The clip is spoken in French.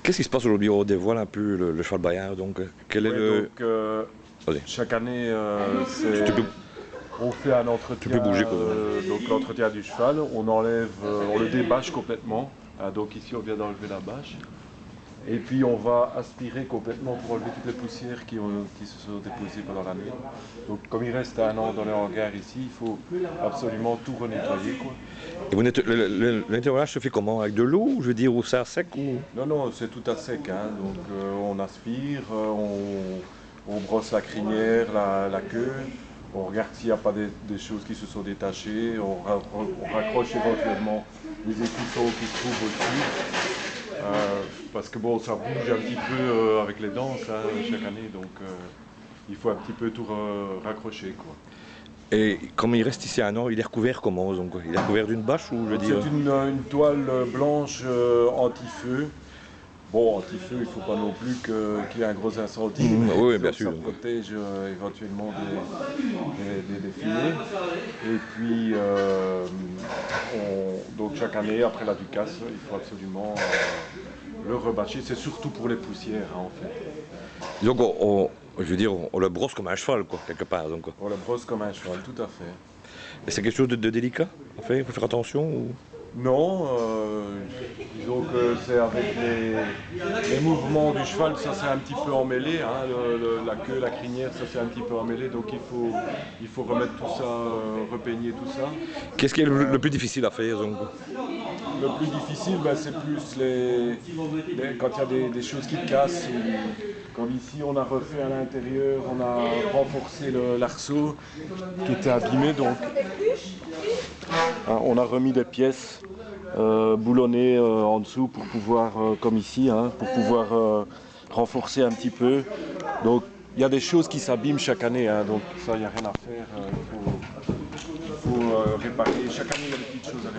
Qu'est-ce qui se passe aujourd'hui? On dévoile un peu le cheval Bayard. Donc, quel est le. Vas-y. Chaque année, Tu peux, on fait un entretien, tu peux bouger, quoi. donc l'entretien du cheval, on enlève, on le débâche complètement. Donc ici on vient d'enlever la bâche. Et puis on va aspirer complètement pour enlever toutes les poussières qui se sont déposées pendant l'année. Donc comme il reste un an dans le hangar ici, il faut absolument tout renettoyer, quoi. Et le nettoyage se fait comment? Avec de l'eau, je veux dire, ou ça à sec ou... Non, non, c'est tout à sec, hein. Donc on aspire, on brosse la crinière, la queue, on regarde s'il n'y a pas des choses qui se sont détachées, on raccroche éventuellement les écussons qui se trouvent au-dessus. Parce que bon, ça bouge un petit peu avec les dents ça, chaque année, donc il faut un petit peu tout raccrocher, quoi. Et comme il reste ici un an, il est recouvert comment? Donc, il est recouvert d'une bâche ou je veux dire... C'est une toile blanche anti-feu. Bon, anti-feu, il ne faut pas non plus qu'il y ait un gros incendie. Oui, bien sûr. Ça protège éventuellement des fumées. Et puis, donc chaque année, après la ducasse, il faut absolument le rebâcher. C'est surtout pour les poussières, hein, en fait. Donc, je veux dire, on le brosse comme un cheval, quoi, quelque part. Donc. On le brosse comme un cheval, tout à fait. Et c'est quelque chose de délicat, en fait, il faut faire attention ou... Non, disons que c'est avec les mouvements du cheval, ça c'est un petit peu emmêlé, hein, la queue, la crinière, ça c'est un petit peu emmêlé, donc il faut remettre tout ça, repeigner tout ça. Qu'est-ce qui est le plus difficile à faire donc? Le plus difficile, ben, c'est plus quand il y a des choses qui cassent. Comme ici, on a refait à l'intérieur, on a renforcé l'arceau qui était abîmé, donc on a remis des pièces boulonnées en dessous pour pouvoir, comme ici, hein, pour pouvoir renforcer un petit peu. Donc il y a des choses qui s'abîment chaque année, hein, donc ça il n'y a rien à faire. Il faut réparer. Chaque année il y a des petites choses à réparer.